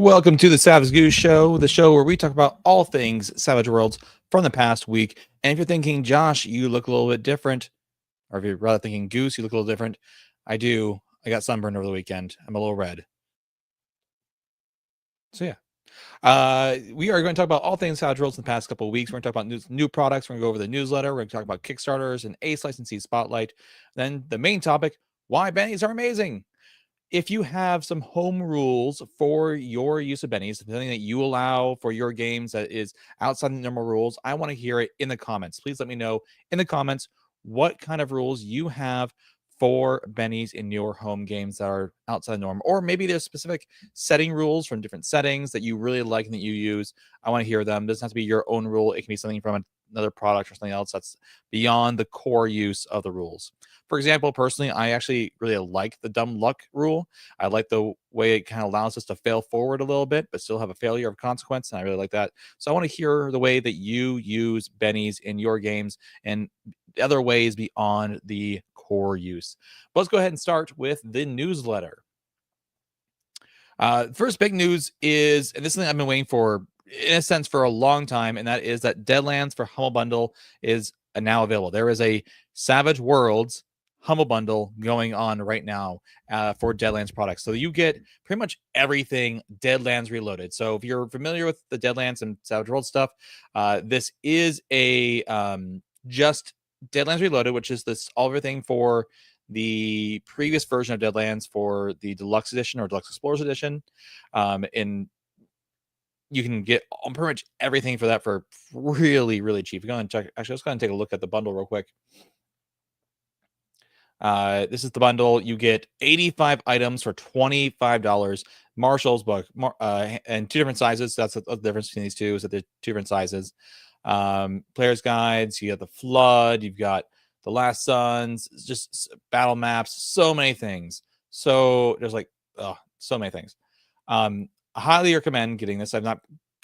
Welcome to the Savage Goose Show, the show where we talk about all things Savage Worlds from the past week. And if you're thinking, Josh, you look a little bit different, or if you're rather thinking Goose, you look a little different, I do. I got sunburned over the weekend. I'm a little red. So yeah. We are going to talk about all things Savage Worlds in the past couple of weeks. We're going to talk about new products. We're going to go over the newsletter. We're going to talk about Kickstarters and Ace licensee spotlight. Then the main topic: why bennies are amazing. If you have some home rules for your use of bennies, something that you allow for your games that is outside the normal rules, I want to hear it in the comments. Please let me know in the comments what kind of rules you have for bennies in your home games that are outside the norm, or maybe there's specific setting rules from different settings that you really like and that you use. I want to hear them. It doesn't have to be your own rule. It can be something from another product or something else that's beyond the core use of the rules. For example, personally, I actually really like the dumb luck rule. I like the way it kind of allows us to fail forward a little bit, but still have a failure of consequence. And I really like that. So I want to hear the way that you use bennies in your games and other ways beyond the core use. But let's go ahead and start with the newsletter. First big news is, and this is something I've been waiting for in a sense for a long time, and that is that Deadlands for Humble Bundle is now available. There is a Savage Worlds Humble Bundle going on right now for Deadlands products. So you get pretty much everything Deadlands Reloaded. So if you're familiar with the Deadlands and Savage Worlds stuff, this is a just Deadlands Reloaded, which is this all everything for the previous version of Deadlands for the Deluxe Edition or Deluxe Explorers Edition. And you can get pretty much everything for that for really, really cheap. Go and check. Actually, let's go and take a look at the bundle real quick. This is the bundle. You get 85 items for $25. Marshall's book, and two different sizes. That's the difference between these two, is that they're two different sizes. Player's guides. You got the Flood. You've got the Last Sons. Just battle maps. So many things. So there's like so many things. I highly recommend getting this. I've not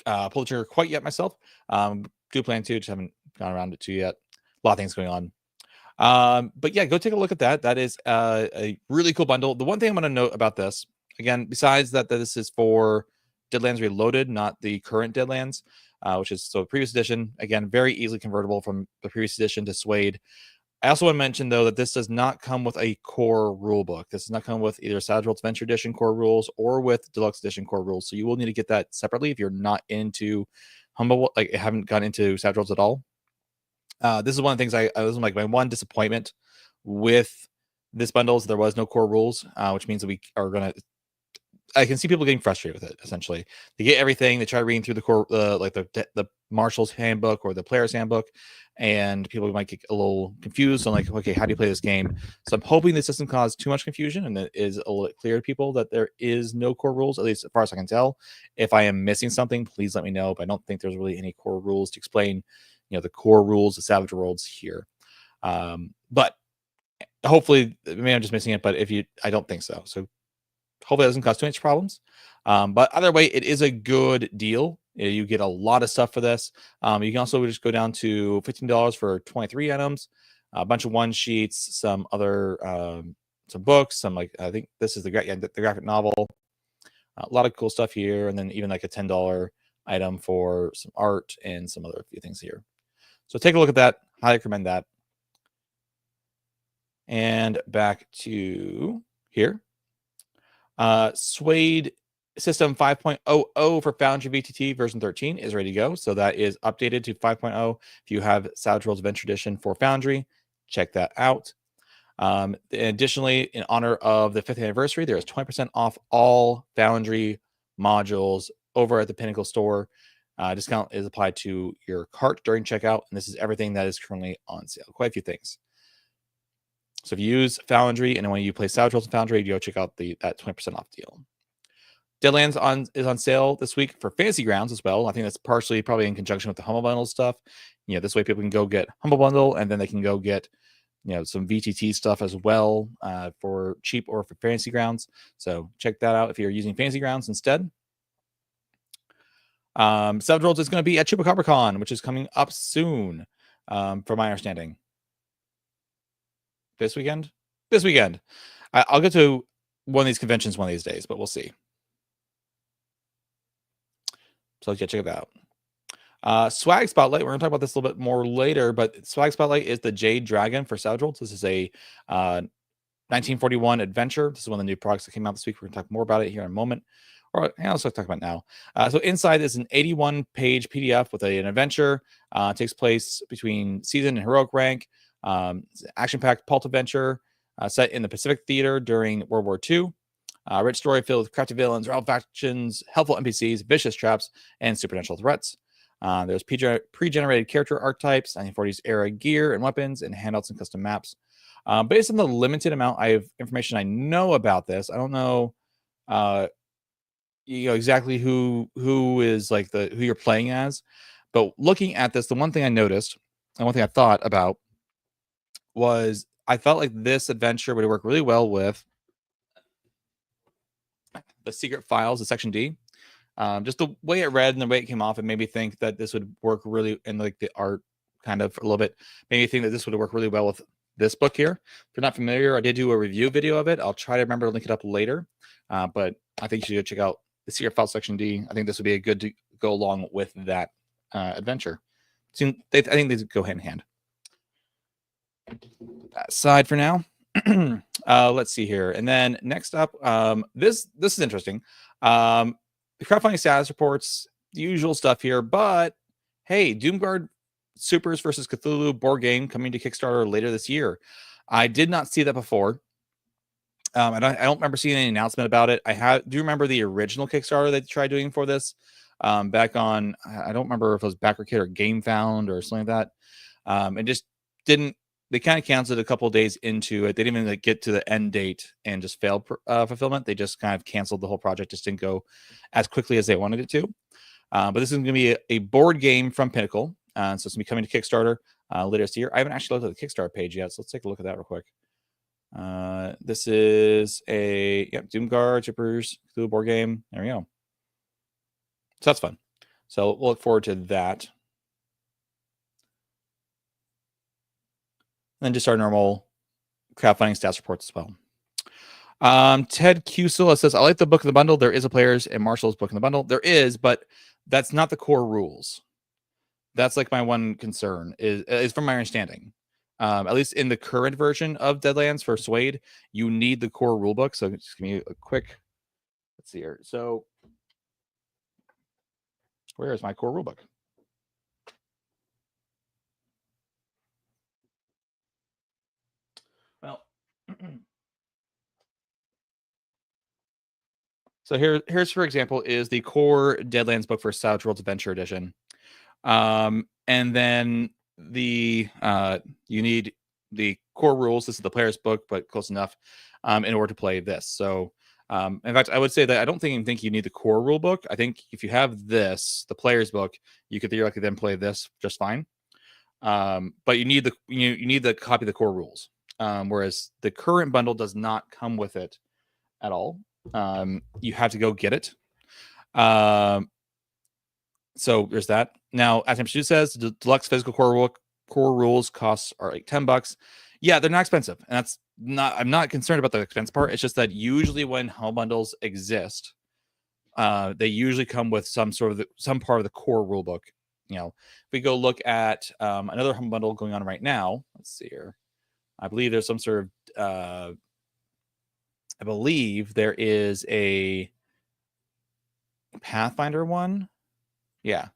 pulled the trigger quite yet myself. Good plan too. Just haven't gone around it too yet. A lot of things going on. But yeah, go take a look at that. That is a really cool bundle. The one thing I'm going to note about this, again, besides that this is for Deadlands Reloaded, not the current Deadlands, which is so previous edition, again, very easily convertible from the previous edition to Suede. I also want to mention, though, that this does not come with a core rule book. This does not come with either Savage Worlds Adventure Edition core rules or with Deluxe Edition core rules. So you will need to get that separately if you're not into Humble, like haven't gotten into Savage Worlds at all. This is one of the things I was like my one disappointment with this bundle is there was no core rules, which means that we are gonna. I can see people getting frustrated with it. Essentially, they get everything. They try reading through the core, like the Marshal's handbook or the player's handbook, and people might get a little confused on like, okay, how do you play this game? So I'm hoping this doesn't cause too much confusion and that is a little bit clear to people that there is no core rules, at least as far as I can tell. If I am missing something, please let me know. But I don't think there's really any core rules to explain, the core rules of Savage Worlds here. But hopefully, maybe I'm just missing it. But I don't think so. So hopefully it doesn't cause too much problems. But either way, it is a good deal. You get a lot of stuff for this. You can also just go down to $15 for 23 items, a bunch of one sheets, some other some books, some I think this is the graphic novel. A lot of cool stuff here, and then even like a $10 item for some art and some other few things here. So take a look at that. Highly recommend that. And back to here. Suede System 5.00 for Foundry VTT version 13 is ready to go. So that is updated to 5.0. If you have Savage Worlds Adventure Edition for Foundry, check that out. Additionally, in honor of the 5th anniversary, there is 20% off all Foundry modules over at the Pinnacle store. Discount is applied to your cart during checkout, and this is everything that is currently on sale. Quite a few things. So if you use Foundry and when you play Savage Worlds and Foundry, you go check out that 20% off deal. Deadlands is on sale this week for Fantasy Grounds as well. I think that's partially probably in conjunction with the Humble Bundle stuff. This way people can go get Humble Bundle and then they can go get some VTT stuff as well for cheap or for Fantasy Grounds. So check that out if you're using Fantasy Grounds instead. Savage Worlds is going to be at ChupacabraCon, which is coming up soon, from my understanding. This weekend? I'll get to one of these conventions one of these days, but we'll see. So check it out. Swag Spotlight. We're going to talk about this a little bit more later, but Swag Spotlight is the Jade Dragon for Savage Worlds. This is a 1941 adventure. This is one of the new products that came out this week. We're going to talk more about it here in a moment. or let's talk about now. So inside is an 81-page PDF with an adventure. It takes place between season and heroic rank. It's an action-packed pulp adventure set in the Pacific Theater during World War II. Rich story filled with crafty villains, rival factions, helpful NPCs, vicious traps, and supernatural threats. There's pre-generated character archetypes, 1940s era gear and weapons, and handouts and custom maps. Based on the limited amount of information I know about this, I don't know, exactly who is like who you're playing as, but looking at this, the one thing I noticed and one thing I thought about was I felt like this adventure would work really well with the secret files of Section D. Just the way it read and the way it came off, it made me think that this would work really, and like the art kind of a little bit made me think that this would work really well with this book here. If you're not familiar, I did do a review video of it. I'll try to remember to link it up later. But I think you should go check out the Secret File Section D. I think this would be a good to go along with that adventure. I think these go hand in hand. That aside for now. Let's see here. And then next up, this is interesting. Crowdfunding status reports, the usual stuff here, but hey, Doomguard Supers versus Cthulhu board game coming to Kickstarter later this year. I did not see that before. I don't remember seeing any announcement about it. Do remember the original Kickstarter they tried doing for this back on, I don't remember if it was Backer Kid or GameFound or something like that. It just didn't, they kind of canceled a couple of days into it. They didn't even get to the end date and just failed fulfillment. They just kind of canceled the whole project. Just didn't go as quickly as they wanted it to. But this is going to be a board game from Pinnacle. So it's going to be coming to Kickstarter later this year. I haven't actually looked at the Kickstarter page yet, so let's take a look at that real quick. This is a Doomguard Chippers Cthulhu board game. There we go. So that's fun. So we'll look forward to that. And then just our normal crowdfunding stats reports as well. Ted Cusel says, I like the book in the bundle. There is a player's and Marshall's book in the bundle. There is, but that's not the core rules. That's like my one concern is from my understanding. At least in the current version of Deadlands for Suede, you need the core rulebook. So just give me a quick, let's see here. So where is my core rulebook? Well, so here's for example is the core Deadlands book for Savage Worlds Adventure Edition, and then the you need the core rules. This is the player's book, but close enough in order to play this. So in fact, I would say that I don't think you need the core rule book. I think if you have this, the player's book, you could theoretically then play this just fine. But you need the copy of the core rules. Whereas the current bundle does not come with it at all. You have to go get it. So there's that. Now, as Pursuit says, the deluxe physical core rules costs are like $10. Yeah, they're not expensive, and that's not. I'm not concerned about the expense part. It's just that usually when home bundles exist, they usually come with some part of the core rule book. If we go look at another home bundle going on right now, let's see here. I believe there's some sort of. I believe there is a Pathfinder one. Yeah.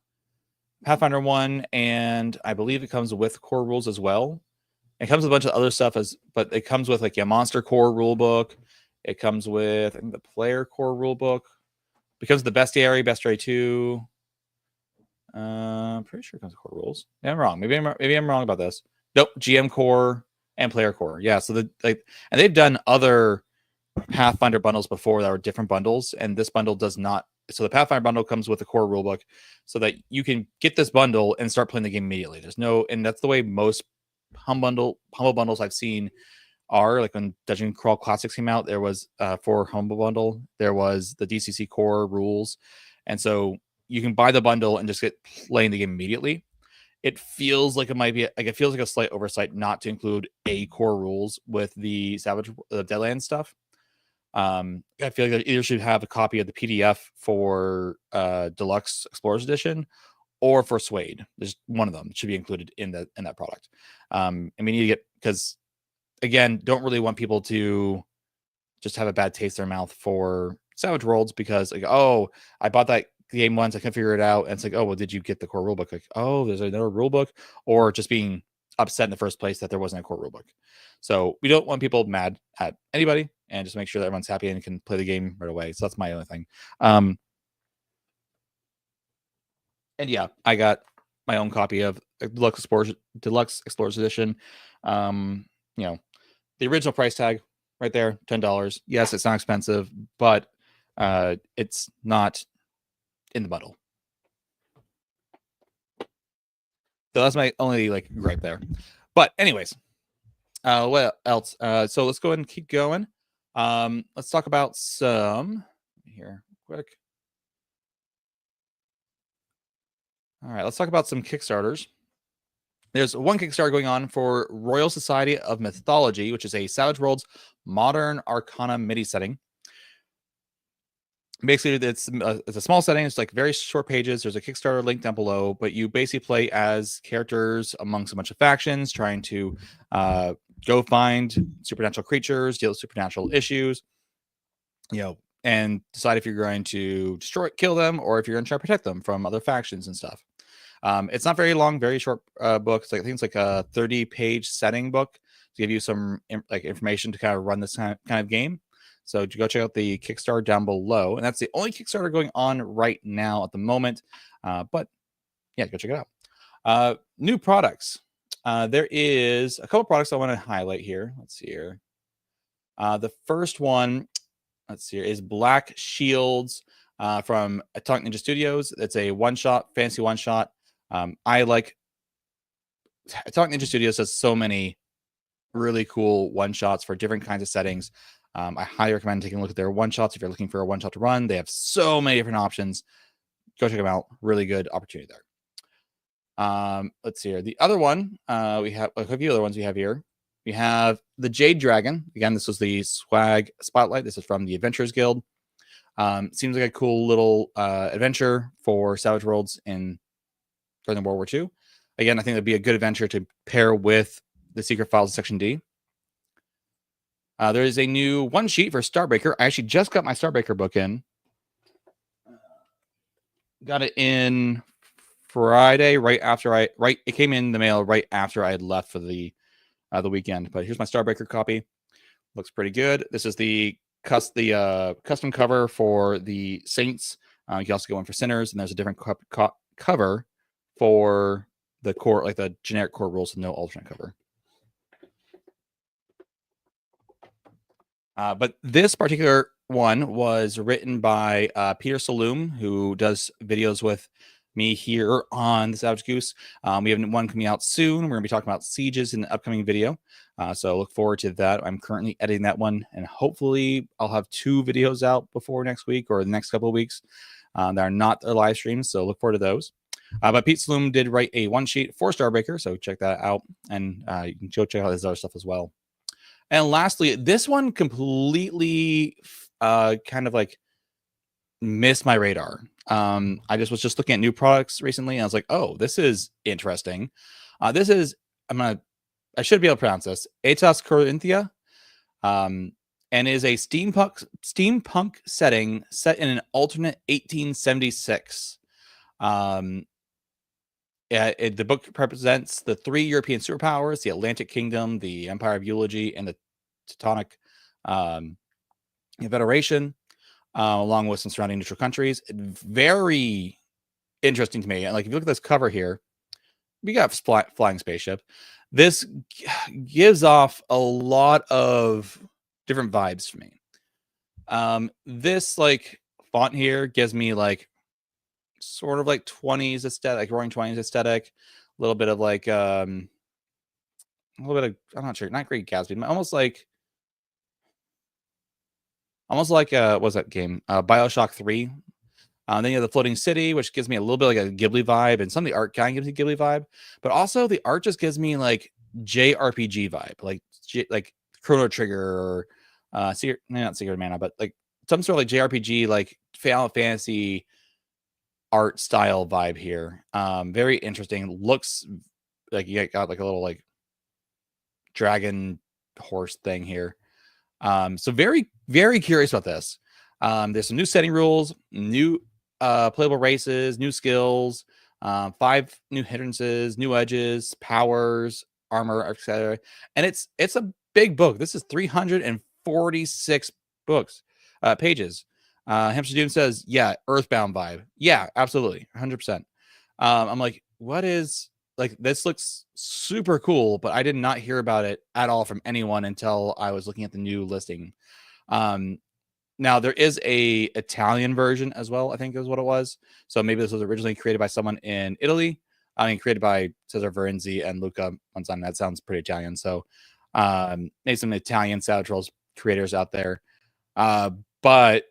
Pathfinder 1, and I believe it comes with core rules as well. It comes with a bunch of other stuff, but it comes with like a monster core rule book. It comes with, I think, the player core rule book. It comes with the Bestiary 2. I'm pretty sure it comes with core rules. Yeah, I'm wrong. Maybe I'm wrong about this. Nope, GM core and player core. Yeah, so and they've done other Pathfinder bundles before that were different bundles, and this bundle does not. So the Pathfinder bundle comes with a core rulebook so that you can get this bundle and start playing the game immediately. And that's the way most humble bundles I've seen are. Like when Dungeon Crawl Classics came out, there was for humble bundle, there was the DCC core rules. And so you can buy the bundle and just get playing the game immediately. It feels like it feels like a slight oversight not to include a core rules with the Deadlands stuff. I feel like I either should have a copy of the PDF for Deluxe Explorers Edition or for Suede. There's one of them should be included in that product. And we need to get, because again, don't really want people to just have a bad taste in their mouth for Savage Worlds because like, oh, I bought that game once, I couldn't figure it out, and it's like, oh, well, did you get the core rulebook? Like, oh, there's another rulebook, or just being upset in the first place that there wasn't a core rulebook. So we don't want people mad at anybody, and just make sure that everyone's happy and can play the game right away. So that's my only thing. And yeah, I got my own copy of Deluxe Explorers Edition. You know, the original price tag right there, $10. Yes, it's not expensive, but it's not in the bundle. So that's my only like gripe there. But anyways, what else? So let's go ahead and keep going. Let's talk about some here quick. All right, let's talk about some Kickstarters. There's one Kickstarter going on for Royal Society of Mythology, which is a Savage Worlds Modern Arcana MIDI setting. Basically, it's a small setting. It's like very short pages. There's a Kickstarter link down below, but you basically play as characters amongst a bunch of factions, trying to go find supernatural creatures, deal with supernatural issues, and decide if you're going to kill them, or if you're going to try to protect them from other factions and stuff. It's not very long, very short book. I think it's like a 30-page setting book to give you some information to kind of run this kind of game. So go check out the Kickstarter down below. And that's the only Kickstarter going on right now at the moment. But yeah, go check it out. New products. There is a couple products I want to highlight here. Let's see here. The first one, let's see here, is Black Shields from Atomic Ninja Studios. It's a one-shot, fantasy one-shot. I like Atomic Ninja Studios does so many really cool one-shots for different kinds of settings. I highly recommend taking a look at their one-shots if you're looking for a one-shot to run. They have so many different options. Go check them out. Really good opportunity there. Let's see here. The other one, we have a few other ones we have here. We have the Jade Dragon. Again, this was the swag spotlight. This is from the Adventurers Guild. Seems like a cool little adventure for Savage Worlds during World War II. Again, I think that'd be a good adventure to pair with the Secret Files of Section D. There is a new one sheet for Starbreaker. I actually just got my Starbreaker book in. Got it in Friday, it came in the mail right after I had left for the weekend. But here's my Starbreaker copy. Looks pretty good. This is the custom cover for the Saints. You can also go in for Sinners, and there's a different cover for the core, like the generic core rules with no alternate cover. But this particular one was written by Peter Saloom, who does videos with me here on the Savage Goose. We have one coming out soon. We're going to be talking about sieges in the upcoming video. So look forward to that. I'm currently editing that one, and hopefully I'll have 2 videos out before next week or the next couple of weeks that are not the live streams. So look forward to those. But Pete Saloom did write a one sheet for Starbreaker, so check that out, and you can go check out his other stuff as well. And lastly, this one completely kind of like missed my radar. I was just looking at new products recently, and I was like, oh, this is interesting. This is, I should be able to pronounce this, Aetas Corinthia, and is a steampunk setting set in an alternate 1876. The book represents the 3 European superpowers, the Atlantic Kingdom, the Empire of Eulogy, and the Teutonic Federation, along with some surrounding neutral countries. Very interesting to me. And like, if you look at this cover here, we got flying spaceship. This gives off a lot of different vibes for me. This like font here gives me like sort of like 20s aesthetic, like Roaring 20s aesthetic, a little bit of like a little bit of, I'm not sure, not Great Gatsby, almost like what was that game, BioShock 3. Then you have the Floating City, which gives me a little bit like a Ghibli vibe, and some of the art kind of gives me Ghibli vibe, but also the art just gives me like JRPG vibe, like Chrono Trigger, or not Secret of Mana, but like some sort of like JRPG, like Final Fantasy art style vibe here. Very interesting. Looks like you got like a little like dragon horse thing here. So very, very curious about this. There's some new setting rules, new playable races, new skills, 5 new hindrances, new edges, powers, armor, etc. And it's a big book. This is 346 pages. Hamster Doom says, yeah, Earthbound vibe. Yeah, absolutely, 100%. I'm like, what is, like, this looks super cool, but I did not hear about it at all from anyone until I was looking at the new listing. Now there is a Italian version as well, I think is what it was. So maybe this was originally created by someone in Italy. I mean, created by Cesar Verenzi and Luca Manzani. That sounds pretty Italian. So maybe some Italian Savage Worlds creators out there. But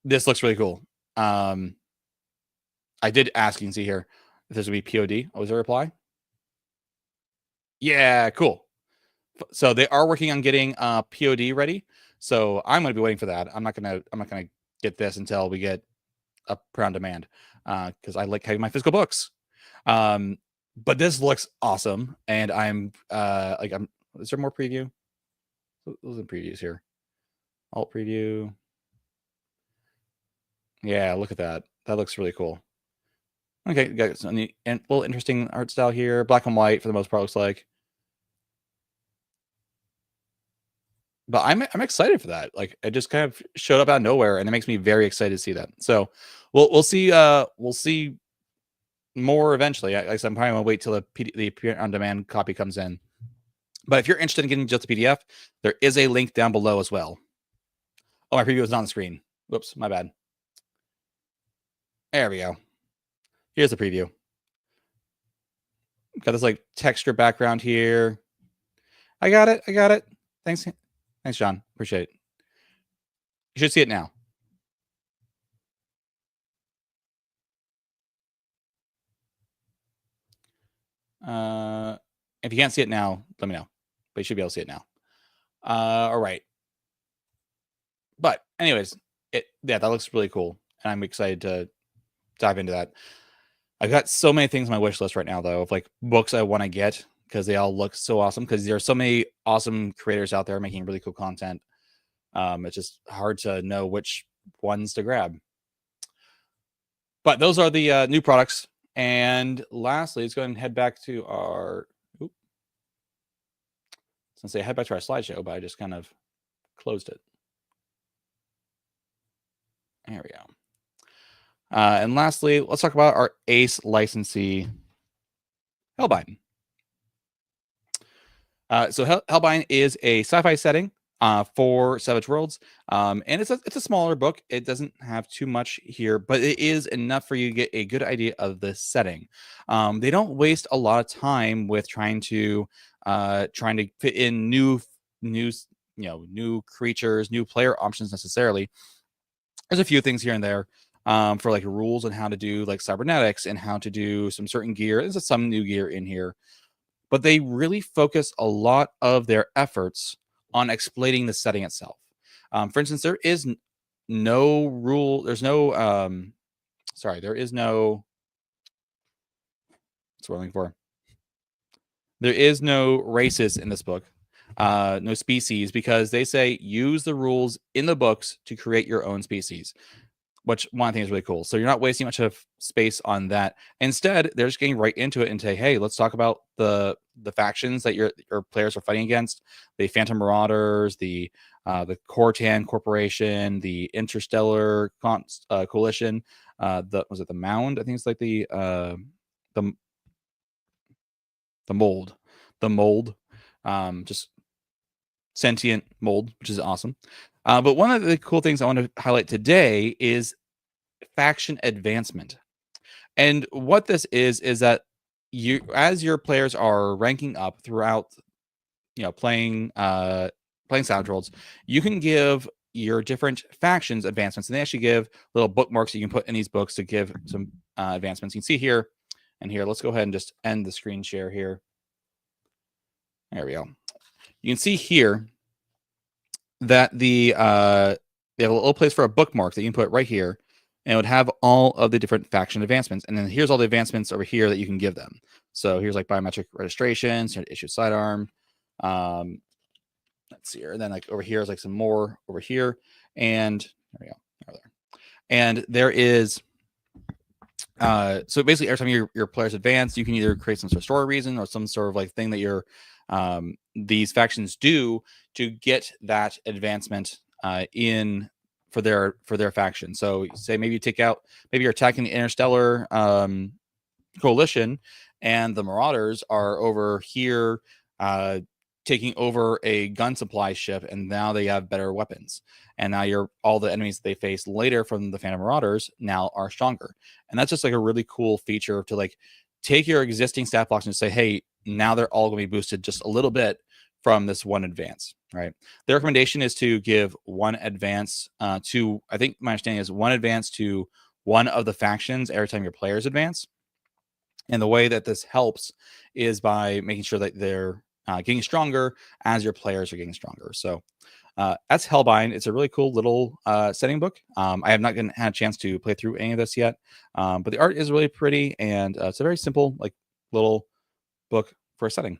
this looks really cool. I did ask, you can see here, if there's going to be POD. Was there a reply? Yeah, cool. So they are working on getting POD ready. So I'm going to be waiting for that. I'm not going to get this until we get a print on demand, because I like having my physical books. But this looks awesome, and I'm is there more preview? Those are previews here. Alt preview. Yeah, look at that. That looks really cool. Okay, got some neat and little interesting art style here. Black and white for the most part, looks like. But I'm excited for that. Like, it just kind of showed up out of nowhere, and it makes me very excited to see that. So we'll see more eventually. I'm probably gonna wait till the print on demand copy comes in. But if you're interested in getting just the PDF, there is a link down below as well. Oh, my preview was not on the screen. Whoops, my bad. There we go. Here's the preview. Got this like texture background here. I got it. Thanks, John. Appreciate it. You should see it now. If you can't see it now, let me know. But you should be able to see it now. All right. But anyways, that looks really cool, and I'm excited to dive into that. I've got so many things on my wish list right now, though, of like books I want to get, because they all look so awesome. Because there are so many awesome creators out there making really cool content. It's just hard to know which ones to grab. But those are the new products. And lastly, let's go ahead and head back to our. I was gonna say head back to our slideshow, but I just kind of closed it. There we go. And lastly, let's talk about our Ace licensee, Hellbind. So Hellbind is a sci-fi setting for Savage Worlds, and it's a smaller book. It doesn't have too much here, but it is enough for you to get a good idea of the setting. They don't waste a lot of time with trying to fit in new creatures, new player options necessarily. There's a few things here and there for like rules on how to do like cybernetics and how to do some certain gear. There's some new gear in here, but they really focus a lot of their efforts on explaining the setting itself. For instance, there is no rule. There's no, there is no, what's what I'm looking for? There is no races in this book, no species, because they say use the rules in the books to create your own species, which one thing is really cool. So you're not wasting much of space on that. Instead, they're just getting right into it and say, hey, let's talk about the factions that your players are fighting against: the Phantom Marauders, the Cortan Corporation, the Interstellar Coalition, was it the Mound? I think it's like the mold, just sentient mold, which is awesome. But one of the cool things I want to highlight today is faction advancement. And what this is that you, as your players are ranking up throughout, playing Savage Worlds, you can give your different factions advancements, and they actually give little bookmarks that you can put in these books to give some advancements. You can see here and here. Let's go ahead and just end the screen share here. There we go. You can see here that they have a little place for a bookmark that you can put right here, and it would have all of the different faction advancements. And then here's all the advancements over here that you can give them. So here's like biometric registration, issue sidearm. Let's see here. And then like over here is like some more over here. And there we go. And there is so basically every time your players advance, you can either create some sort of story reason or some sort of like thing that your these factions do to get that advancement in for their faction. So say maybe you take out, maybe you're attacking the Interstellar coalition, and the Marauders are over here taking over a gun supply ship, and now they have better weapons. And now all the enemies they face later from the Phantom Marauders now are stronger. And that's just like a really cool feature to like take your existing stat blocks and say, hey, now they're all going to be boosted just a little bit from this one advance, right? The recommendation is to give one advance to, I think my understanding is one advance to one of the factions every time your players advance. And the way that this helps is by making sure that they're getting stronger as your players are getting stronger. So that's Hellbind. It's a really cool little setting book. I have not had a chance to play through any of this yet, but the art is really pretty, and it's a very simple, like, little book for a setting.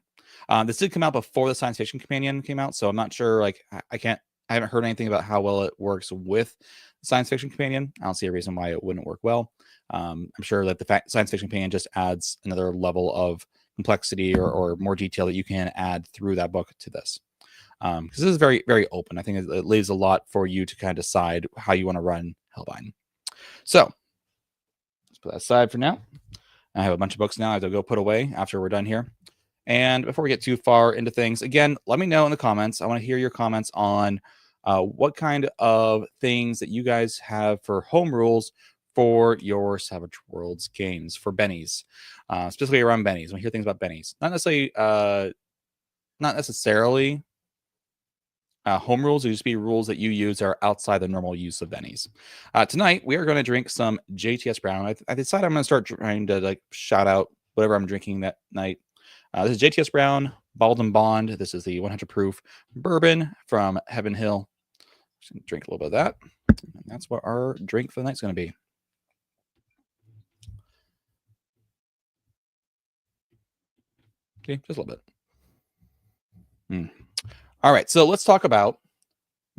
This did come out before the Science Fiction Companion came out, so I'm not sure. Like, I haven't heard anything about how well it works with the Science Fiction Companion. I don't see a reason why it wouldn't work well. I'm sure that the Science Fiction Companion just adds another level of complexity or more detail that you can add through that book to this. Because this is very, very open. I think it leaves a lot for you to kind of decide how you want to run Hellbind. So let's put that aside for now. I have a bunch of books now I have to go put away after we're done here. And before we get too far into things, again, let me know in the comments. I want to hear your comments on what kind of things that you guys have for home rules for your Savage Worlds games, for Bennies, specifically around Bennies. I want to hear things about Bennies. Not necessarily home rules. It just be rules that you use that are outside the normal use of Bennies. Tonight, we are going to drink some JTS Brown. I decided I'm going to start trying to like shout out whatever I'm drinking that night. This is JTS Brown, Bald and Bond. This is the 100 proof bourbon from Heaven Hill. Just going to drink a little bit of that. And that's what our drink for the night's going to be. Okay, just a little bit. All right, so let's talk about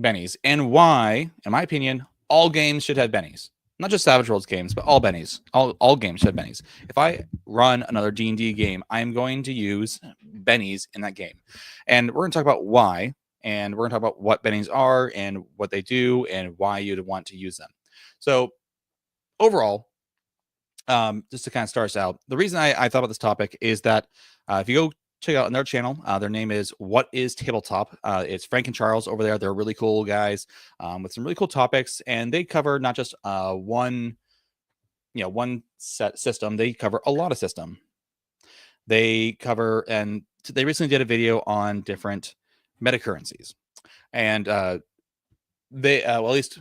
Bennies and why, in my opinion, all games should have Bennies. Not just Savage Worlds games, but all Bennies. All games should have Bennies. If I run another D&D game, I'm going to use Bennies in that game. And we're going to talk about why, and we're going to talk about what Bennies are and what they do and why you'd want to use them. So overall, just to kind of start us out, the reason I thought about this topic is that if you go check out their channel, their name is What is Tabletop. It's Frank and Charles over there. They're really cool guys with some really cool topics, and they cover not just one set system. They cover a lot of system. They cover, and they recently did a video on different metacurrencies, and they well, at least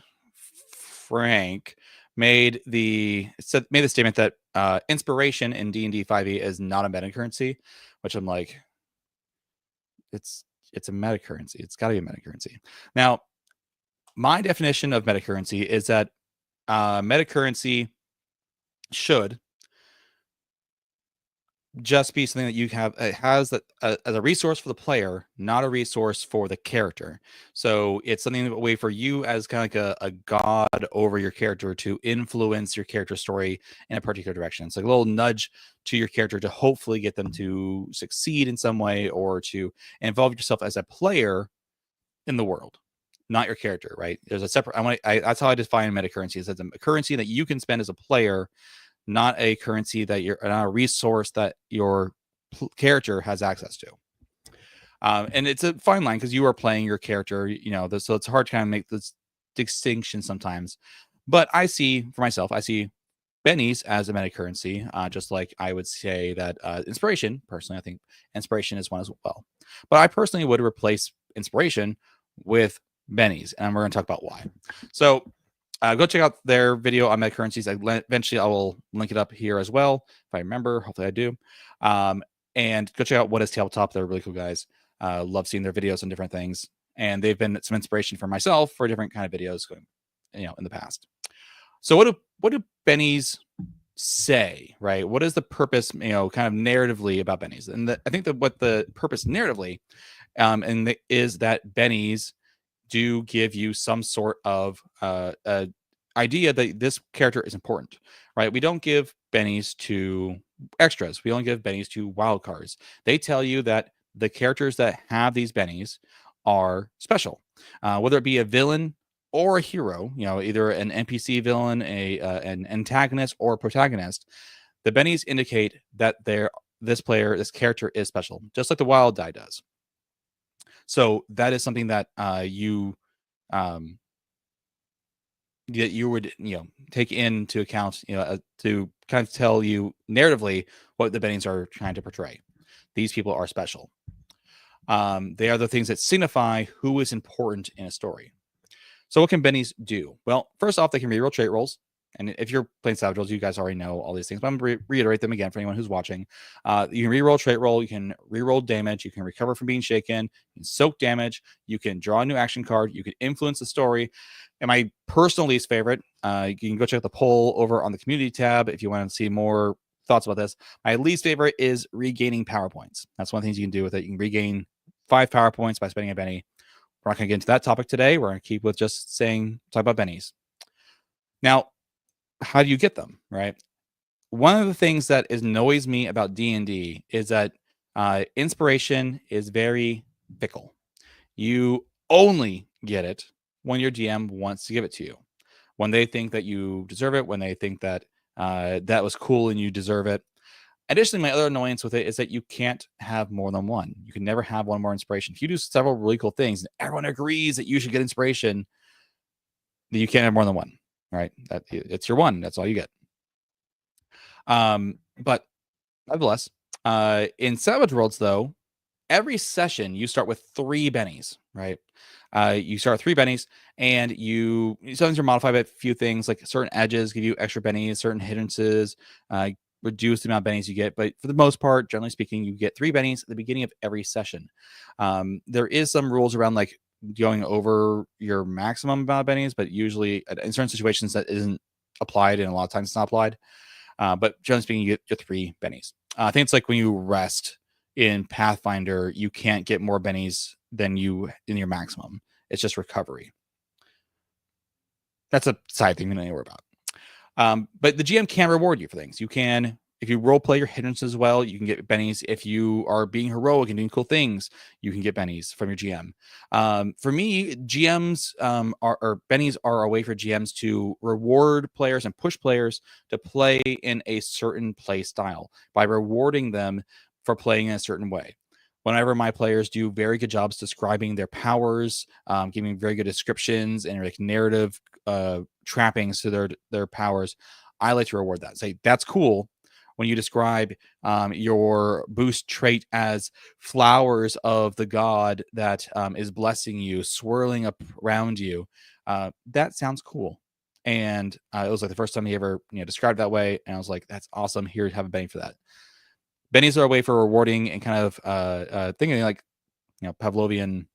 Frank made the statement that inspiration in D&D 5e is not a metacurrency, which I'm like, it's a metacurrency. It's got to be a metacurrency. Now, my definition of metacurrency is that metacurrency should just be something that you have, it has that as a resource for the player, not a resource for the character. So it's something, a way for you as kind of like a god over your character to influence your character story in a particular direction. It's like a little nudge to your character to hopefully get them to succeed in some way, or to involve yourself as a player in the world, not your character, right? There's a separate, that's how I define metacurrency, is as a currency that you can spend as a player, not a currency that not a resource that your character has access to. And it's a fine line because you are playing your character, so it's hard to kind of make this distinction sometimes. But I see, for myself, I see Bennies as a metacurrency, just like I would say that inspiration, personally, I think inspiration is one as well. But I personally would replace inspiration with Bennies, and we're going to talk about why. So go check out their video on metacurrencies. Eventually, I will link it up here as well, if I remember. Hopefully, I do. And go check out What is Tabletop. They're really cool guys. Love seeing their videos on different things, and they've been some inspiration for myself for different kind of videos going, in the past. So what do Bennies say, right? What is the purpose, kind of narratively about Bennies? And I think that what the purpose narratively, is that Bennies do give you some sort of idea that this character is important, right? We don't give bennies to extras. We only give bennies to wild cards. They tell you that the characters that have these bennies are special, whether it be a villain or a hero, either an NPC villain, an antagonist, or a protagonist. The bennies indicate that this character is special, just like the wild die does. So that is something that you that you would take into account, to kind of tell you narratively what the bennies are trying to portray. These people are special. They are the things that signify who is important in a story. So what can bennies do? Well, first off, they can reroll trait rolls. And if you're playing Savage Worlds, you guys already know all these things, but I'm going to reiterate them again for anyone who's watching. You can reroll trait roll, you can reroll damage, you can recover from being shaken, you can soak damage, you can draw a new action card, you can influence the story. And my personal least favorite, you can go check the poll over on the community tab if you want to see more thoughts about this. My least favorite is regaining power points. That's one of the things you can do with it. You can regain 5 power points by spending a benny. We're not going to get into that topic today. We're going to keep with just talk about bennies. Now, how do you get them, right? One of the things that annoys me about D&D is that inspiration is very fickle. You only get it when your GM wants to give it to you, when they think that you deserve it, when they think that that was cool and you deserve it. Additionally, my other annoyance with it is that you can't have more than one. You can never have one more inspiration. If you do several really cool things and everyone agrees that you should get inspiration, then you can't have more than one, right? It's your one. That's all you get. But nevertheless, in Savage Worlds, though, every session you start with 3 bennies, right? You start with 3 bennies, and sometimes you're modified by a few things, like certain edges give you extra bennies, certain hindrances reduce the amount of bennies you get. But for the most part, generally speaking, you get 3 bennies at the beginning of every session. There is some rules around like going over your maximum amount of bennies, but usually in certain situations that isn't applied, and a lot of times it's not applied. But generally speaking, you get your 3 bennies. I think it's like when you rest in Pathfinder, you can't get more bennies than you in your maximum. It's just recovery. That's a side thing we don't need to worry about. But the GM can reward you for things. You can, if you role play your hindrances well, you can get bennies. If you are being heroic and doing cool things, you can get bennies from your GM. For me, GMs or bennies are a way for GMs to reward players and push players to play in a certain play style by rewarding them for playing in a certain way. Whenever my players do very good jobs describing their powers, giving very good descriptions and like narrative trappings to their powers, I like to reward that. Say, that's cool. When you describe your boost trait as flowers of the god that is blessing you, swirling up around you, that sounds cool. And it was like the first time he ever described that way, and I was like, that's awesome. Here, have a benny for that. Bennies are a way for rewarding and kind of thinking like Pavlovian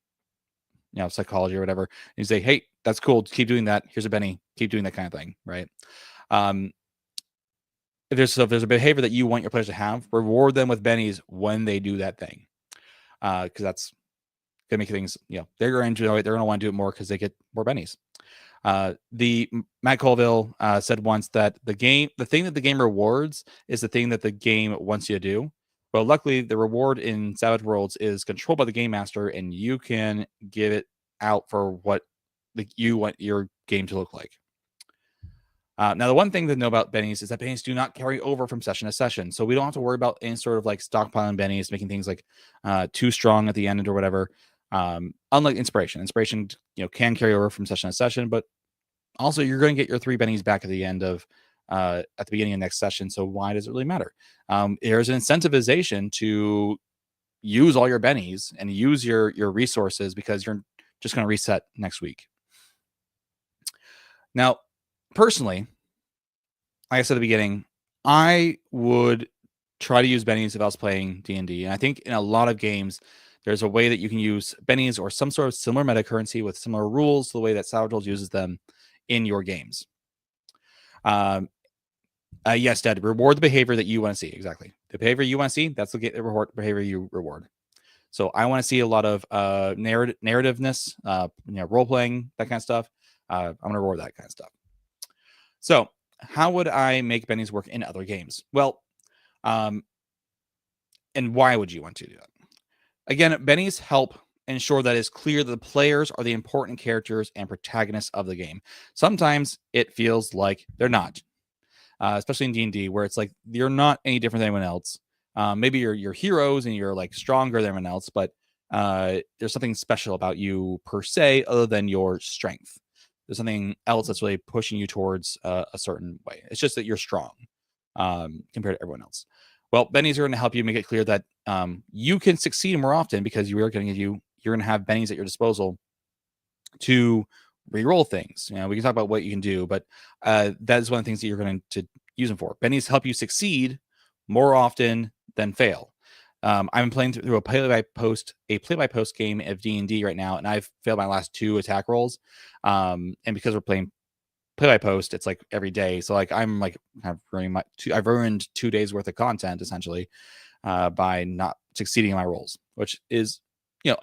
psychology or whatever. And you say, hey, that's cool, keep doing that. Here's a benny, keep doing that kind of thing, right? If there's a behavior that you want your players to have, reward them with bennies when they do that thing, because that's gonna make things they're going to enjoy it. They're going to want to do it more because they get more bennies. The Matt Colville said once that the thing that the game rewards is the thing that the game wants you to do. Well, luckily, the reward in Savage Worlds is controlled by the game master, and you can give it out for what you want your game to look like. Now, the one thing to know about bennies is that bennies do not carry over from session to session. So we don't have to worry about any sort of like stockpiling bennies, making things like too strong at the end or whatever. Unlike inspiration can carry over from session to session, but also you're going to get your 3 bennies back at the end of at the beginning of next session. So why does it really matter? There's an incentivization to use all your bennies and use your resources because you're just going to reset next week. Now, personally, like I said at the beginning, I would try to use bennies if I was playing D&D. And I think in a lot of games, there's a way that you can use bennies or some sort of similar metacurrency with similar rules to the way that Savage Worlds uses them in your games. Yes, Dad, reward the behavior that you want to see. Exactly. The behavior you want to see, that's the behavior you reward. So I want to see a lot of narrativeness, role playing, that kind of stuff. I'm going to reward that kind of stuff. So how would I make bennies work in other games? Well, and why would you want to do that? Again, bennies help ensure that it's clear that the players are the important characters and protagonists of the game. Sometimes it feels like they're not, especially in D&D, where it's like you're not any different than anyone else. Maybe you're heroes and you're like stronger than everyone else, but there's something special about you per se, other than your strength. There's something else that's really pushing you towards a certain way. It's just that you're strong compared to everyone else. Well, bennies are going to help you make it clear that you can succeed more often because you're going to have bennies at your disposal to reroll things. You know, we can talk about what you can do, but that is one of the things that you're going to use them for. Bennies help you succeed more often than fail. I'm playing through a play-by-post game of D&D right now, and I've failed my last 2 attack rolls. And because we're playing play-by-post, it's like every day. So like I'm like I've ruined 2 days worth of content essentially by not succeeding in my rolls, which is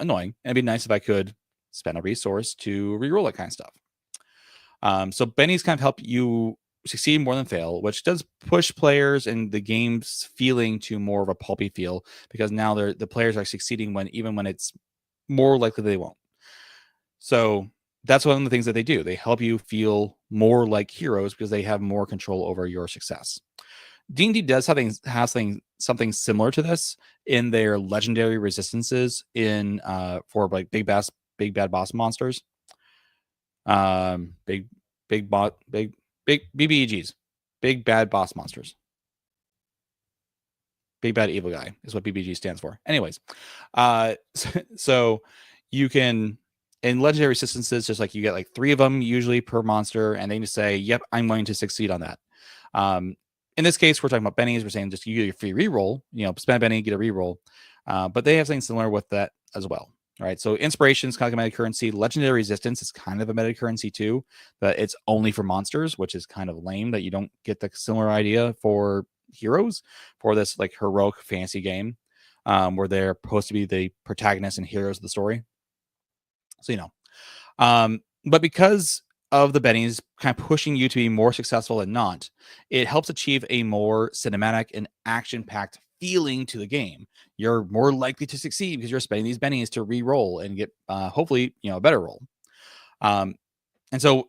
annoying. And it'd be nice if I could spend a resource to reroll that kind of stuff. So bennies kind of help you succeed more than fail, which does push players and the game's feeling to more of a pulpy feel, because now the players are succeeding even when it's more likely they won't. So that's one of the things that they do. They help you feel more like heroes because they have more control over your success. D&D does have something similar to this in their legendary resistances for like big bad boss monsters. Big BBEGs, big bad boss monsters. Big bad evil guy is what BBG stands for. Anyways, so you can, in legendary resistances, just like you get like 3 of them usually per monster, and they just say, "Yep, I'm going to succeed on that." In this case, we're talking about bennies. We're saying just you get your free reroll. Spend a benny, get a reroll. But they have something similar with that as well. Right. So inspiration is kind of like a metacurrency. Legendary resistance is kind of a metacurrency too, but it's only for monsters, which is kind of lame that you don't get the similar idea for heroes, for this like heroic fantasy game where they're supposed to be the protagonists and heroes of the story. So but because of the bennies kind of pushing you to be more successful than not, it helps achieve a more cinematic and action-packed feeling to the game. You're more likely to succeed because you're spending these bennies to re-roll and get hopefully a better roll. And so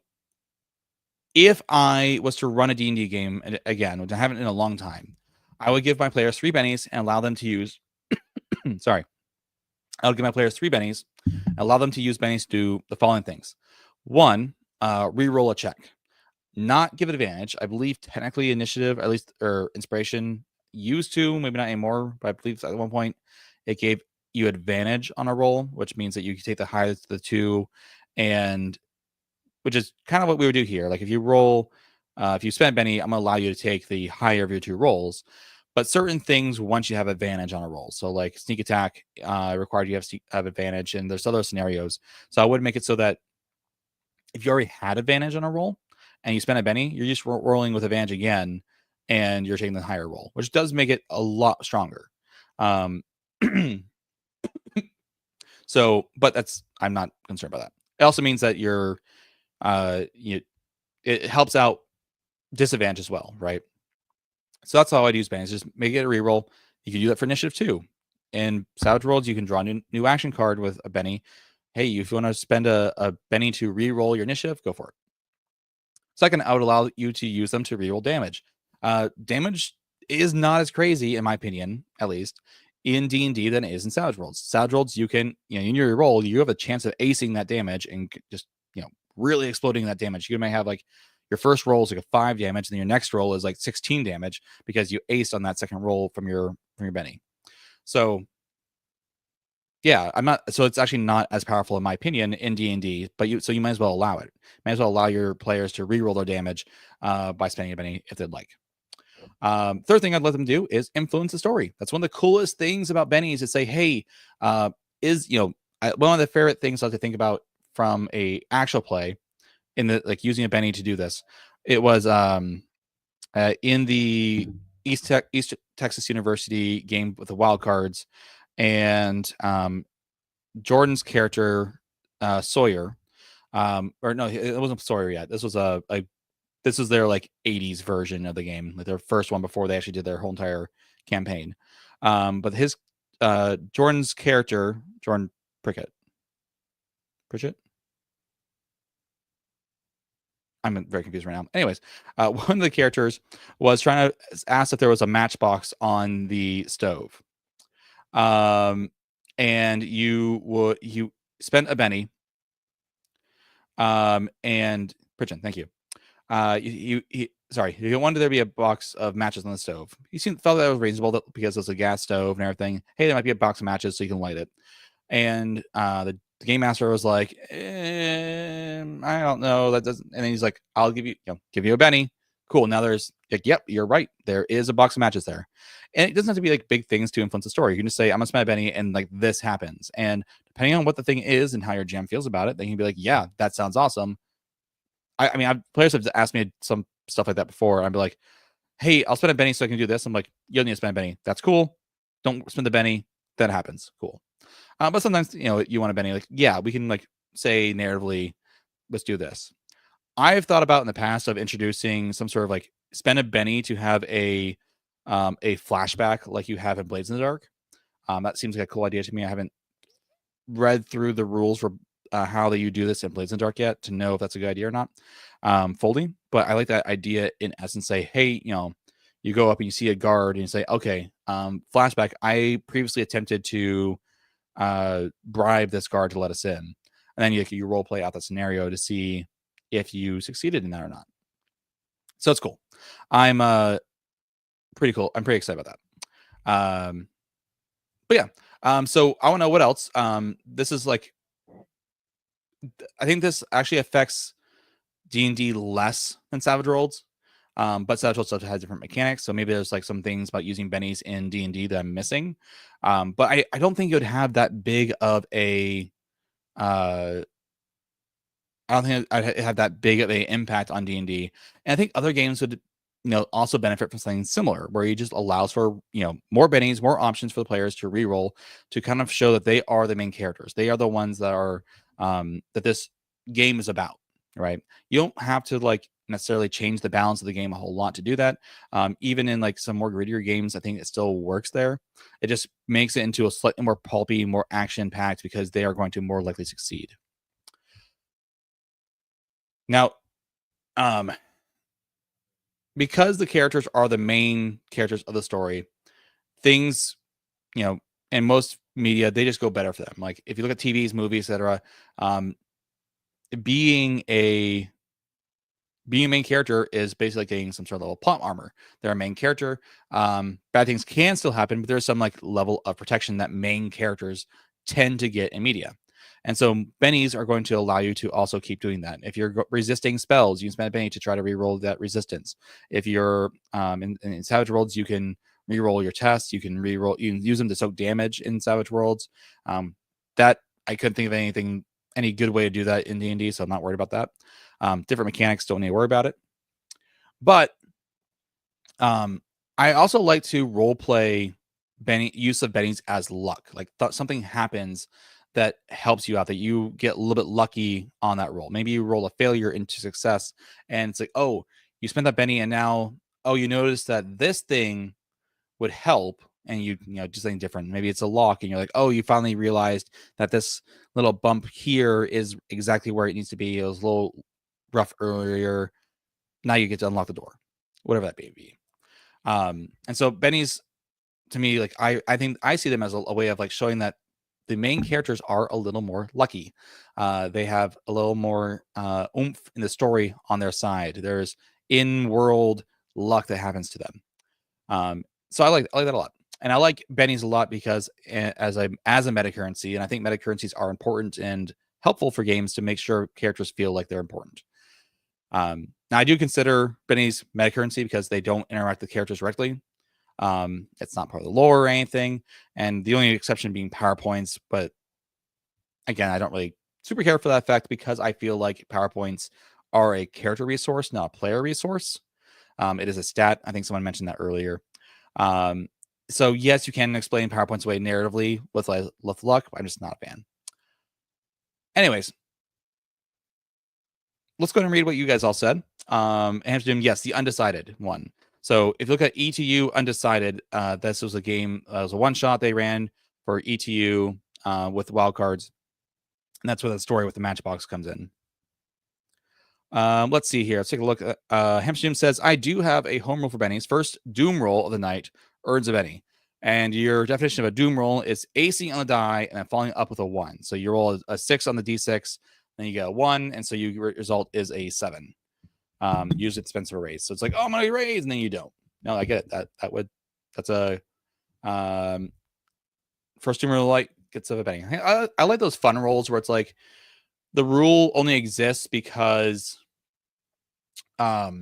if I was to run a D&D game, and again, which I haven't in a long time, I would give my players 3 bennies and allow them to use sorry. I would give my players 3 bennies and allow them to use bennies to do the following things. 1, re-roll a check. Not give it advantage. I believe technically initiative, at least, or inspiration used to, maybe not anymore, but I believe at one point it gave you advantage on a roll, which means that you can take the highest of the 2, and which is kind of what we would do here. Like if you roll, if you spend Benny, I'm going to allow you to take the higher of your 2 rolls. But certain things, once you have advantage on a roll, so like sneak attack required you have advantage, and there's other scenarios. So I would make it so that if you already had advantage on a roll and you spend a Benny, you're just rolling with advantage again, and you're taking the higher roll, which does make it a lot stronger. So, but I'm not concerned about that. It also means that it helps out disadvantage as well, right? So that's how I'd use Bennies. Just make it a reroll. You can do that for initiative too. In Savage Worlds, you can draw a new action card with a Benny. Hey, if you want to spend a Benny to re-roll your initiative, go for it. Second, I would allow you to use them to re-roll damage. Damage is not as crazy, in my opinion, at least, in D&D than it is in Savage Worlds. Savage Worlds, you can, in your roll, you have a chance of acing that damage and just, really exploding that damage. You may have like your first roll is like a 5 damage, and then your next roll is like 16 damage because you aced on that second roll from your Benny. So yeah, so it's actually not as powerful in my opinion in D&D, but you might as well allow it. Might as well allow your players to re-roll their damage by spending a Benny if they'd like. Third thing I'd let them do is influence the story. That's one of the coolest things about Bennies is say, hey, one of the favorite things I like to think about from a actual play in the like using a Benny to do this. It was in the East Texas University game with the wild cards, and Jordan's character Sawyer, or no, it wasn't Sawyer yet. This was a this is their like 80s version of the game, like their first one before they actually did their whole entire campaign. But his Jordan's character, Jordan Pritchett. I'm very confused right now. Anyways, one of the characters was trying to ask if there was a matchbox on the stove. And you spent a Benny. And Pritchett, thank you. He wanted there to be a box of matches on the stove. He felt that was reasonable because it's a gas stove and everything. Hey, there might be a box of matches so you can light it. And the game master was like, I don't know, that doesn't. And then he's like, I'll give you a Benny. Cool. Now there's like, yep, you're right. There is a box of matches there. And it doesn't have to be like big things to influence the story. You can just say, I'm gonna spend a Benny, and like this happens. And depending on what the thing is and how your GM feels about it, then you can be like, yeah, that sounds awesome. I mean, players have asked me some stuff like that before. I'd be like, hey, I'll spend a Benny so I can do this. I'm like, you don't need to spend a Benny. That's cool. Don't spend the Benny. That happens. Cool. But sometimes, you want a Benny. Like, yeah, we can like say narratively, let's do this. I've thought about in the past of introducing some sort of like spend a Benny to have a flashback like you have in Blades in the Dark. That seems like a cool idea to me. I haven't read through the rules for how you do this in Blades in the Dark yet to know if that's a good idea or not. Folding, but I like that idea in essence. Say, hey, you go up and you see a guard and you say, okay, flashback. I previously attempted to bribe this guard to let us in, and then you role play out that scenario to see if you succeeded in that or not. So it's cool. I'm pretty cool. I'm pretty excited about that. But yeah. So I want to know what else. This is like, I think this actually affects D&D less than Savage Worlds. But Savage Worlds has different mechanics, so maybe there's like some things about using bennies in D&D that I'm missing. But I don't think it would have that big of a I don't think I'd have that big of a impact on D&D. And I think other games would also benefit from something similar, where he just allows for more bennies, more options for the players to reroll, to kind of show that they are the main characters. They are the ones that are that this game is about, right? You don't have to like necessarily change the balance of the game a whole lot to do that. Even in like some more grittier games, I think it still works there. It just makes it into a slightly more pulpy, more action packed, because they are going to more likely succeed. Now, because the characters are the main characters of the story, things, in most media, they just go better for them. Like if you look at TVs, movies, etc., being a main character is basically getting some sort of level plot armor. They're a main character. Bad things can still happen, but there's some like level of protection that main characters tend to get in media. And so bennies are going to allow you to also keep doing that. If you're resisting spells, you can spend a benny to try to reroll that resistance. If you're in Savage Worlds, you can reroll your tests. You can use them to soak damage in Savage Worlds. That I couldn't think of any good way to do that in D&D, so I'm not worried about that. Different mechanics, don't need to worry about it. But I also like to role play use of bennies as luck. Like something happens that helps you out, that you get a little bit lucky on that roll. Maybe you roll a failure into success, and it's like, oh, you spent that benny, and now, oh, you notice that this thing would help, and you do something different. Maybe it's a lock, and you're like, oh, you finally realized that this little bump here is exactly where it needs to be. It was a little rough earlier. Now you get to unlock the door, whatever that may be. And so bennies, to me, like I think I see them as a way of like showing that the main characters are a little more lucky. They have a little more oomph in the story on their side. There's in-world luck that happens to them. So I like that a lot. And I like bennies a lot because as a metacurrency, and I think metacurrencies are important and helpful for games to make sure characters feel like they're important. Now I do consider bennies metacurrency because they don't interact with characters directly. It's not part of the lore or anything, and the only exception being PowerPoints. But again, I don't really super care for that fact, because I feel like PowerPoints are a character resource, not a player resource. It is a stat. I think someone mentioned that earlier. So yes, you can explain PowerPoints away narratively with luck, but I'm just not a fan. Anyways, let's go ahead and read what you guys all said. Hamster Doom, yes, the undecided one. So if you look at ETU Undecided, this was a game, it was a one-shot they ran for ETU with wildcards. And that's where the story with the Matchbox comes in. Let's see here. Let's take a look. Hamster Doom says, I do have a home rule for Bennies. First Doom roll of the night earns a Benny. And your definition of a Doom roll is AC on the die and then following up with a 1. So you roll a 6 on the D6, then you get a 1, and so your result is a 7. Usually at the expense of a raise. So it's like, oh, I'm gonna raise, and then you don't. No, I get it. That's a first Doom roll like gets a Benny. I like those fun rolls where it's like the rule only exists because of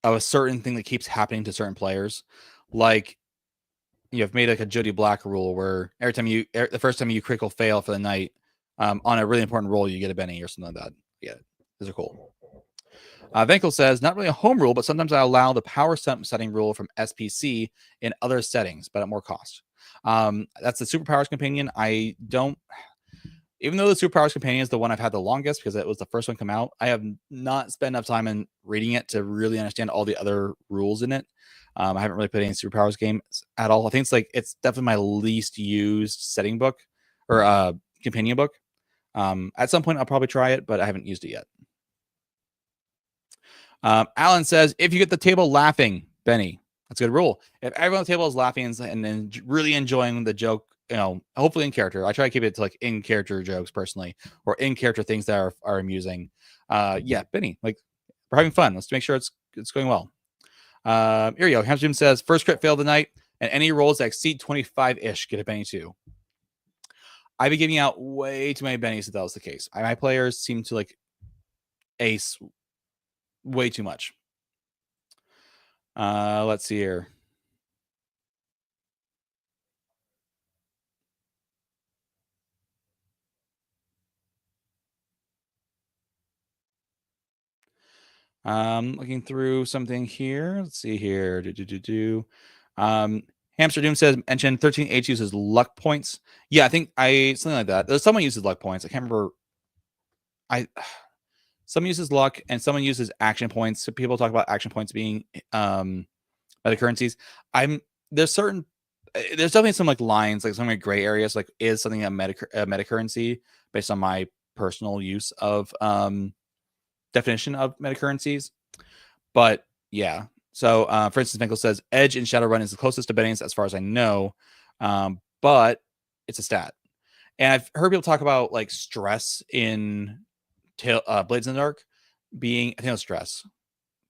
a certain thing that keeps happening to certain players. Like you have made like a Jody Black rule where every time the first time you critical fail for the night on a really important roll, you get a Benny or something like that. Yeah, those are cool. Venkel says, not really a home rule, but sometimes I allow the power setting rule from SPC in other settings, but at more cost. That's the Superpowers Companion. I don't, even though the Superpowers Companion is the one I've had the longest because it was the first one come out, I have not spent enough time in reading it to really understand all the other rules in it. I haven't really played any Superpowers games at all. I think it's definitely my least used setting book or companion book. At some point, I'll probably try it, but I haven't used it yet. Alan says, if you get the table laughing, Benny, that's a good rule. If everyone on the table is laughing and really enjoying the joke, hopefully in character. I try to keep it to like in character jokes personally, or in character things that are amusing. Yeah, Benny, like we're having fun. Let's make sure it's going well. Here you go. Hamster says, first crit fail of the night, and any rolls that exceed 25-ish get a Benny too. I've been giving out way too many Bennies if that was the case. My players seem to like ace way too much. Let's see here. Looking through something here. Let's see here. Hamster Doom says, mentioned 13H uses luck points. Yeah, I think something like that. There's someone uses luck points. I can't remember. Someone uses luck and someone uses action points. So people talk about action points being metacurrencies. There's definitely some like lines, like some like gray areas, like is something a metacurrency based on my personal use of definition of metacurrencies. But yeah. So for instance, Michael says Edge in Shadowrun is the closest to Bennies as far as I know. But it's a stat. And I've heard people talk about like stress in Blades in the Dark being, I think it's stress. I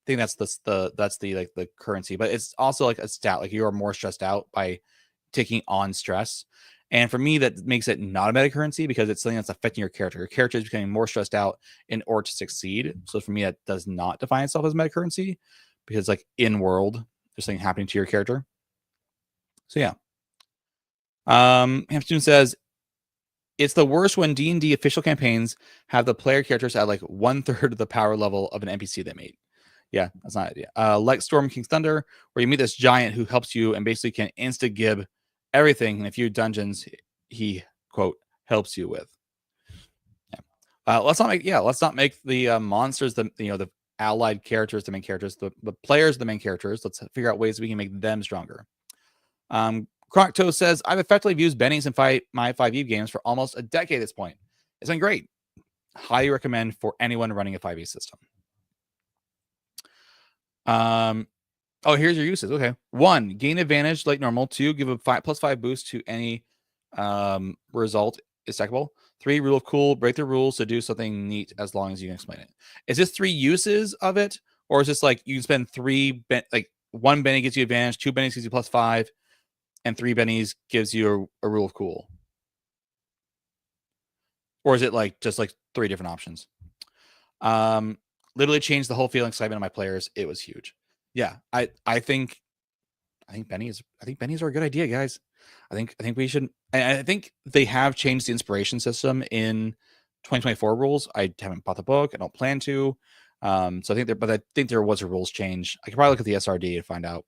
think that's the currency, but it's also like a stat. Like you are more stressed out by taking on stress. And for me, that makes it not a metacurrency because it's something that's affecting your character. Your character is becoming more stressed out in order to succeed. So for me, that does not define itself as metacurrency because like in world, there's something happening to your character. So yeah. Hamster says, it's the worst when D&D official campaigns have the player characters at like 1/3 of the power level of an NPC they made. Yeah, that's not an idea. Like Storm King's Thunder, where you meet this giant who helps you and basically can insta-gib everything in a few dungeons he, quote, helps you with. Yeah. Let's not make the monsters the allied characters the main characters, the players the main characters. Let's figure out ways we can make them stronger. Croncto says, I've effectively used Bennies in my 5e games for almost a decade at this point. It's been great. Highly recommend for anyone running a 5e system. Oh, here's your uses. Okay. 1, gain advantage like normal. 2, give a +5 boost to any result is stackable. 3, rule of cool, break the rules to do something neat as long as you can explain it. Is this 3 uses of it? Or is this like you can spend 3, like 1 Benny gives you advantage, 2 Bennies gives you +5, and 3 Bennies gives you a rule of cool? Or is it like just like 3 different options? Literally changed the whole feeling excitement of my players. It was huge. Yeah, I think Bennies are a good idea, guys. I think we should. I think they have changed the inspiration system in 2024 rules. I haven't bought the book. I don't plan to. So I think there was a rules change. I could probably look at the SRD to find out.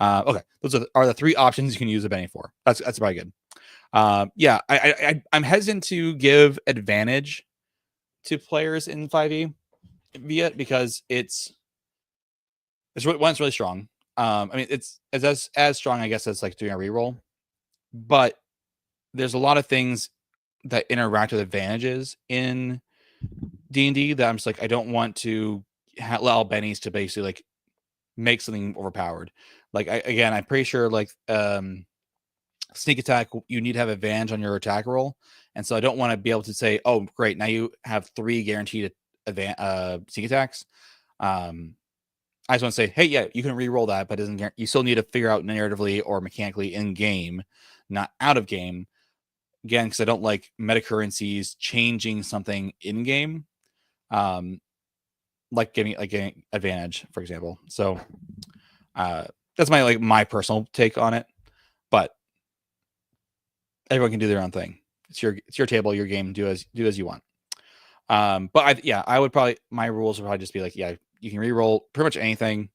Okay, those are the 3 options you can use a Benny for. That's probably good. Yeah, I'm hesitant to give advantage to players in 5e via it because it's really strong. I mean, it's as strong, I guess, as like doing a reroll, but there's a lot of things that interact with advantages in D&D that I'm just like, I don't want to allow Bennies to basically like make something overpowered. Like I'm pretty sure like sneak attack, you need to have advantage on your attack roll, and so I don't want to be able to say, oh great, now you have 3 guaranteed sneak attacks. I just want to say, hey, yeah, you can re-roll that, but you still need to figure out narratively or mechanically in game, not out of game. Again, because I don't like metacurrencies changing something in game, like giving advantage, for example. So that's my personal take on it. But everyone can do their own thing. It's your table, your game. Do as you want. But I would probably, my rules would probably just be like, yeah, you can re-roll pretty much anything.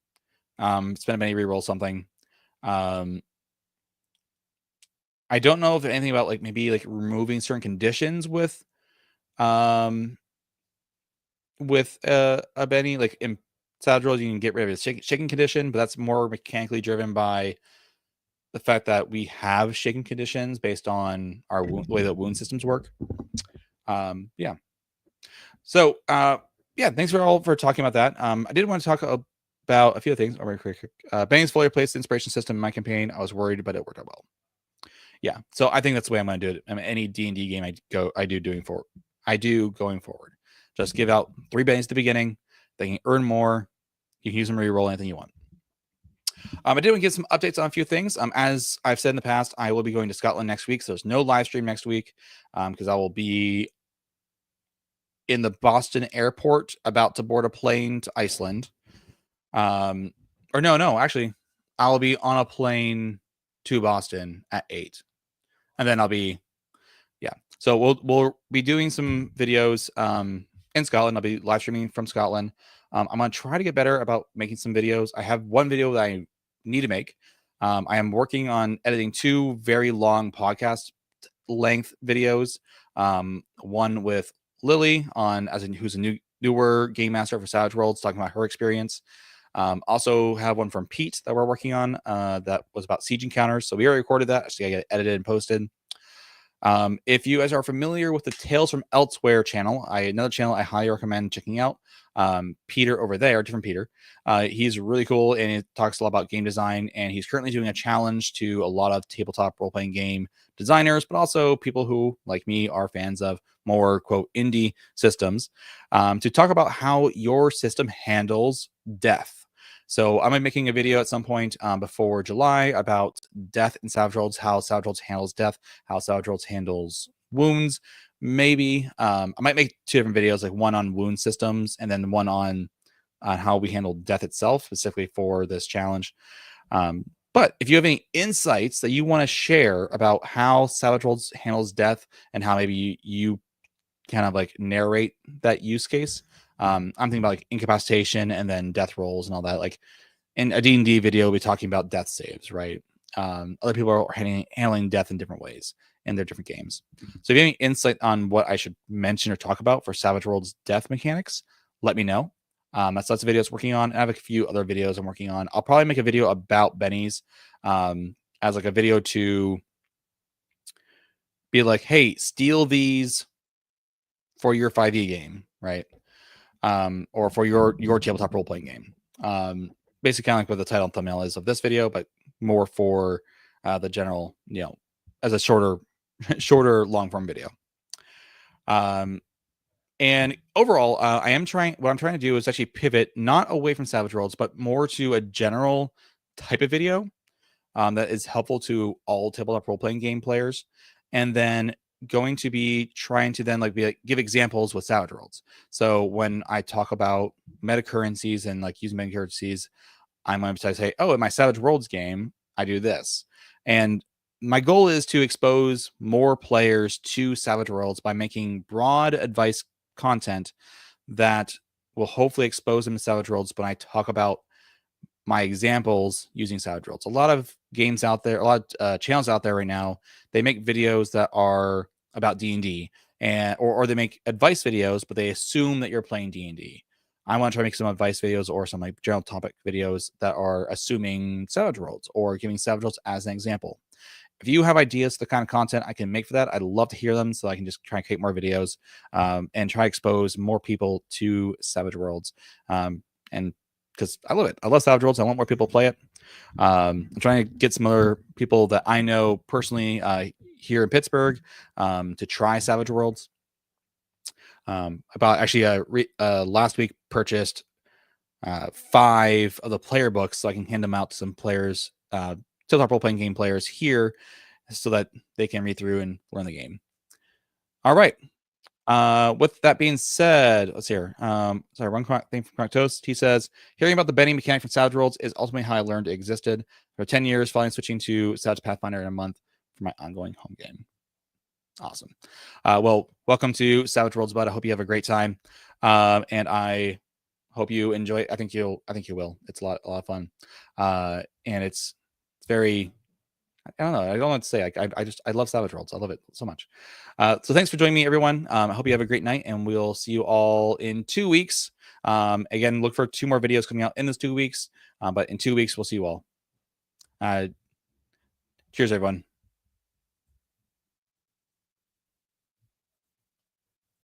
Spend a penny, re-roll something. I don't know if there's anything about like maybe like removing certain conditions with a Benny. Like in Savage Worlds, you can get rid of a shaking condition, but that's more mechanically driven by the fact that we have shaking conditions based on our way that wound systems work. Yeah. So thanks for talking about that. I did want to talk about a few things. Very quick. Benny's fully replaced the inspiration system in my campaign. I was worried, but it worked out well. Yeah, so I think that's the way I'm going to do it. I mean, any D&D game I do going forward. Just give out 3 Bennies at the beginning. They can earn more. You can use them to reroll anything you want. I did want to give some updates on a few things. As I've said in the past, I will be going to Scotland next week, so there's no live stream next week because I will be in the Boston airport about to board a plane to Iceland. Or no, actually, I'll be on a plane to Boston at 8. And then I'll be, so we'll be doing some videos in Scotland. I'll be live streaming from Scotland. I'm going to try to get better about making some videos. I have one video that I need to make. I am working on editing 2 very long podcast length videos. One with Lily who's a newer game master for Savage Worlds, talking about her experience. Also have one from Pete that we're working on that was about siege encounters. So we already recorded that. Actually, I get it edited and posted. If you guys are familiar with the Tales from Elsewhere channel, another channel I highly recommend checking out. Peter over there, different Peter. He's really cool and he talks a lot about game design, and he's currently doing a challenge to a lot of tabletop role-playing game designers, but also people who, like me, are fans of more, quote, indie systems, to talk about how your system handles death. So I'm making a video at some point before July about death in Savage Worlds, how Savage Worlds handles death, how Savage Worlds handles wounds. Maybe I might make 2 different videos, like one on wound systems and then one on how we handle death itself, specifically for this challenge. But if you have any insights that you want to share about how Savage Worlds handles death and how maybe you kind of like narrate that use case, I'm thinking about like incapacitation and then death rolls and all that. Like in a D&D video, we'll be talking about death saves, right? Other people are handling death in different ways in their different games. So if you have any insight on what I should mention or talk about for Savage Worlds death mechanics, let me know. That's lots of videos working on. I have a few other videos I'm working on. I'll probably make a video about Bennies as like a video to be like, hey, steal these for your 5e game, right? Or for your tabletop role-playing game. Basically kind of like what the title and thumbnail is of this video, but more for the general, as a shorter long-form video. And overall, what I'm trying to do is actually pivot not away from Savage Worlds, but more to a general type of video that is helpful to all tabletop role-playing game players. And then going to be trying to then give examples with Savage Worlds. So when I talk about metacurrencies and like using metacurrencies, I'm going to say, oh, in my Savage Worlds game, I do this. And my goal is to expose more players to Savage Worlds by making broad advice content that will hopefully expose them to Savage Worlds when I talk about my examples using Savage Worlds. A lot of games out there, a lot of channels out there right now. They make videos that are about D&D, or they make advice videos, but they assume that you're playing D&D. I want to try to make some advice videos or some like general topic videos that are assuming Savage Worlds or giving Savage Worlds as an example. If you have ideas for the kind of content I can make for that, I'd love to hear them so I can just try and create more videos and try to expose more people to Savage Worlds. And because I love it. I love Savage Worlds. I want more people to play it. I'm trying to get some other people that I know personally here in Pittsburgh to try Savage Worlds. Last week purchased 5 of the player books so I can hand them out to some players, tabletop role-playing game players here, so that they can read through and learn the game. All right. With that being said, let's hear. One thing from Crack Toast. He says, hearing about the Benny mechanic from Savage Worlds is ultimately how I learned it existed. For 10 years, finally switching to Savage Pathfinder in a month for my ongoing home game. Awesome. Well, welcome to Savage Worlds, bud. I hope you have a great time. And I hope you enjoy it. I think you will. It's a lot of fun. And it's very, I don't know. I don't know what to say. I love Savage Worlds. I love it so much. So thanks for joining me, everyone. I hope you have a great night, and we'll see you all in 2 weeks. Again, look for 2 more videos coming out in those 2 weeks. But in 2 weeks, we'll see you all. Cheers, everyone.